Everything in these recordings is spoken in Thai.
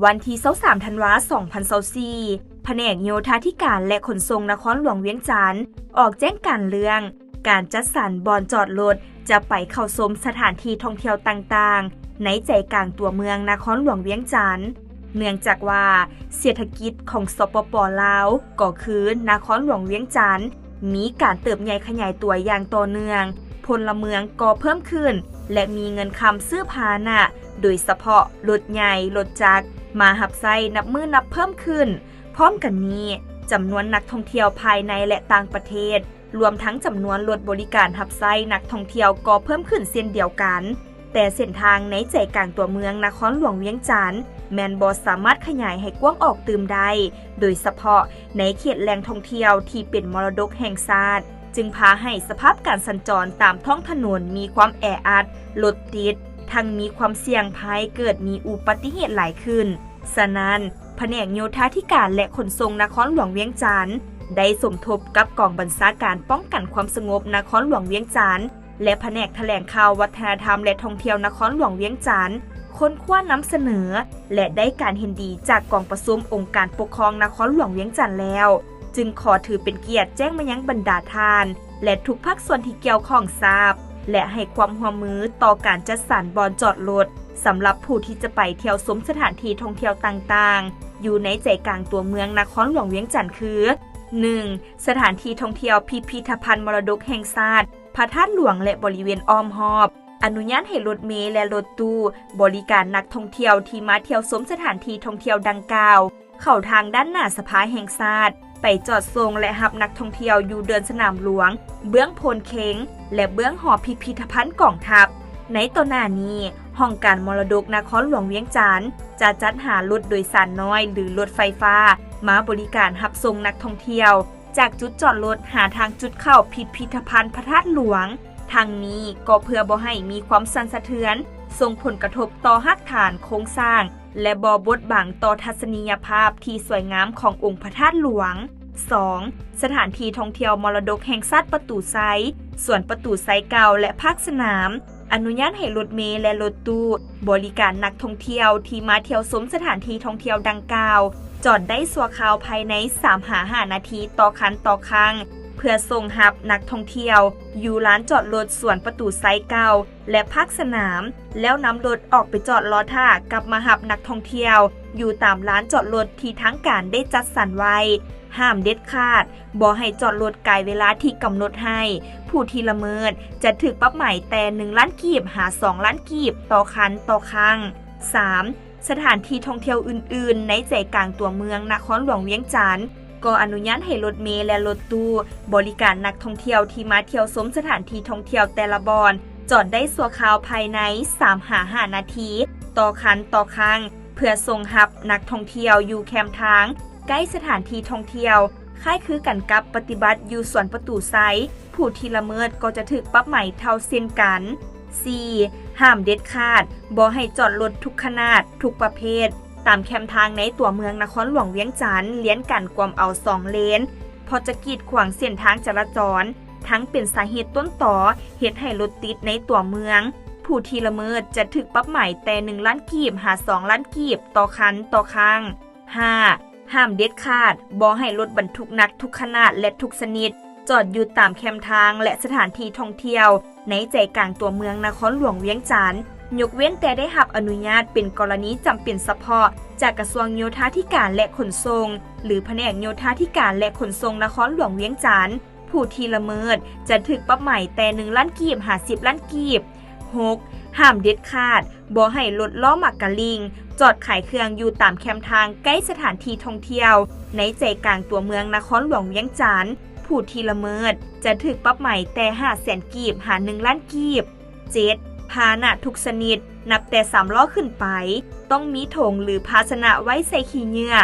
วันที่23ธันวาคม2024แผนกโยธาธิการและขนส่งนครหลวงเวียงจันทน์ออกแจ้งการเรื่องการจัดสรรบ่อนจอดรถจะไปเข้าชมสถานที่ท่องเที่ยวต่างๆในใจกลางตัวเมืองนครหลวงเวียงจันทน์เนื่องจากว่าเศรษฐกิจของสปป.ลาวก็คือนครหลวงเวียงจันทน์มีการเติบใหญ่ขยายตัวอย่างต่อเนื่องพลเมืองก็เพิ่มขึ้นและมีเงินคำซื้อพาหนะโดยเฉพาะรถใหญ่รถจักรมาหับไส้นับมือนับเพิ่มขึ้นพร้อมกันนี้จำนวนนักท่องเที่ยวภายในและต่างประเทศรวมทั้งจำนวนรถบริการหับไส้นักท่องเที่ยวก็เพิ่มขึ้นเช่นเดียวกันแต่เส้นทางในใจกลางตัวเมืองนครหลวงเวียงจันทน์แมนบ่สามารถขยายให้กว้างออกตื่มได้โดยเฉพาะในเขตแหล่งท่องเที่ยวที่เป็นมรดกแห่งชาติจึงพาให้สภาพการสัญจรตามท้องถนนมีความแออัดรถติดทั้งมีความเสี่ยงภัยเกิดมีอุบัติเหตุหลายขึ้นฉะนั้นแผนกโยธาธิการและขนส่งนครหลวงเวียงจันทน์ได้สมทบกับกองบัญชาการป้องกันความสงบนครหลวงเวียงจันทน์และแผนกแถลงข่าววัฒนธรรมและท่องเที่ยวนครหลวงเวียงจันทน์ค้นคว้านำเสนอและได้การเห็นดีจากกองประชุมองค์การปกครองนครหลวงเวียงจันทน์แล้วจึงขอถือเป็นเกียรติแจ้งมายังบรรดาทานและทุกภาคส่วนที่เกี่ยวข้องทราบและให้ความร่วมมือต่อการจัดสรรบ่อนจอดรถสำหรับผู้ที่จะไปเที่ยวชมสถานที่ท่องเที่ยวต่างๆอยู่ในใจกลางตัวเมืองนครหลวงเวียงจันทน์คือ 1. สถานที่ท่องเที่ยวพิพิธภัณฑ์มรดกแห่งชาติพระธาตุหลวงและบริเวณอ้อมรอบอนุญาตให้รถเมล์และรถตู้บริการนักท่องเที่ยวที่มาเที่ยวชมสถานที่ท่องเที่ยวดังกล่าวเข้าทางด้านหน้าสภาแห่งชาติไปจอดส่งและรับนักท่องเที่ยวอยู่เดินสนามหลวงเบื้องโพนเข็งและเบื้องหอพิพิธภัณฑ์กองทัพในต่อหน้านี้ห้องการมรดกนครหลวงเวียงจันทน์จะจัดหารถโดยสารน้อยหรือรถไฟฟ้ามาบริการรับส่งนักท่องเที่ยวจากจุดจอดรถหาทางจุดเข้าพิพิธภัณฑ์พระธาตุหลวงทางนี้ก็เพื่อบ่ให้มีความสั่นสะเทือนส่งผลกระทบต่อรากฐานโครงสร้างและบ่บดบังต่อทัศนียภาพที่สวยงามขององค์พระธาตุหลวง 2. สถานที่ท่องเที่ยวมรดกแห่งชาติประตูไซสวนประตูไซเก่าและภาคสนามอนุญาตให้รถเมล์และรถตู้บริการนักท่องเที่ยวที่มาเที่ยวชมสถานที่ท่องเที่ยวดังกล่าวจอดได้ชั่วคราวภายใน 3-5 นาทีต่อคันต่อครั้งเพื่อส่งรับนักท่องเที่ยวอยู่ลานจอดรถสวนประตูไซเก่าและภาคสนามแล้วนำรถออกไปจอดรอท่ากลับมารับนักท่องเที่ยวอยู่ตามลานจอดรถที่ทางการได้จัดสรรไว้ห้ามเด็ดขาดบ่ให้จอดรถไกลเวลาที่กำหนดให้ผู้ที่ละเมิดจะถูกปรับใหม่แต่1ล้านกีบหา2ล้านกีบต่อคันต่อครั้ง 3. สถานที่ท่องเที่ยวอื่นๆในใจกลางตัวเมืองนครหลวงเวียงจันทน์ก็อนุญาตให้รถเมล์และรถตู้บริการนักท่องเที่ยวที่มาเที่ยวชมสถานที่ท่องเที่ยวแต่ละบ่อนจอดได้ชั่วคราวภายใน 3-5 นาทีต่อคันต่อครั้งเพื่อส่งรับนักท่องเที่ยวอยู่แคมป์ทางใกล้สถานที่ท่องเที่ยวคล้ายคือกันกับปฏิบัติอยู่สวนประตูไซผู้ที่ละเมิดก็จะถูกปรับใหม่เท่าเช่นกัน 4. ห้ามเด็ดขาดบ่ให้จอดรถทุกขนาดทุกประเภทตามแคมทางในตัวเมืองนครหลวงเวียงจันทน์เลี้ยนกันกวมเอา2เลนพอจะกีดขวางเส้นทางจราจรทั้งเป็นสาเหตุต้นต่อเหตุให้รถติดในตัวเมืองผู้ที่ละเมิดจะถูกปรับใหม่แต่1ล้านกีบหา2ล้านกีบต่อคันต่อครั้ง 5. ห้ามเด็ดขาดบ่ให้รถบรรทุกหนักทุกขนาดและทุกชนิดจอดอยู่ตามแคมทางและสถานที่ท่องเที่ยวในใจกลางตัวเมืองนครหลวงเวียงจันทน์ยกเว้นแต่ได้รับอนุญาตเป็นกรณีจำเป็นเฉพาะจากกระทรวงโยธาธิการและขนส่งหรือแผนกโยธาธิการและขนส่งนครหลวงเวียงจันทน์ผู้ที่ละเมิดจะถูกปรับใหม่แต่1ล้านกีบหา10ล้านกีบ 6. ห้ามเด็ดขาดบ่ให้รถล้อหมักกะลิงจอดขายเครื่องอยู่ตามแคมทางใกล้สถานที่ท่องเที่ยวในใจกลางตัวเมืองนครหลวงเวียงจันทน์ผู้ที่ละเมิดจะถูกปรับใหม่แต่500,000กีบหา1ล้านกีบ 7. พาหนะทุกชนิดนับแต่3ล้อขึ้นไปต้องมีถงหรือภาชนะไว้ใส่ขี้เหงื่อ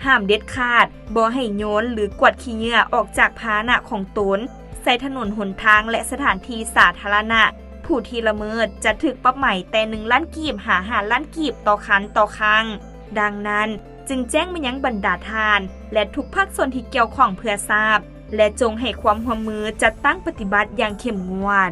ห้ามเด็ดขาดบ่ให้โยนหรือกวาดขี้เหงื่อออกจากพาหนะของตนใส่ถนนหนทางและสถานที่สาธารณะผู้ที่ละเมิดจะถูกปรับใหม่แต่1ล้านกีบหา5ล้านกีบต่อคันต่อครั้งดังนั้นจึงแจ้งมายังบรรดาทานและทุกภาคส่วนที่เกี่ยวข้องเพื่อทราบและจงให้ความร่วมมือจัดตั้งปฏิบัติอย่างเข้มงวด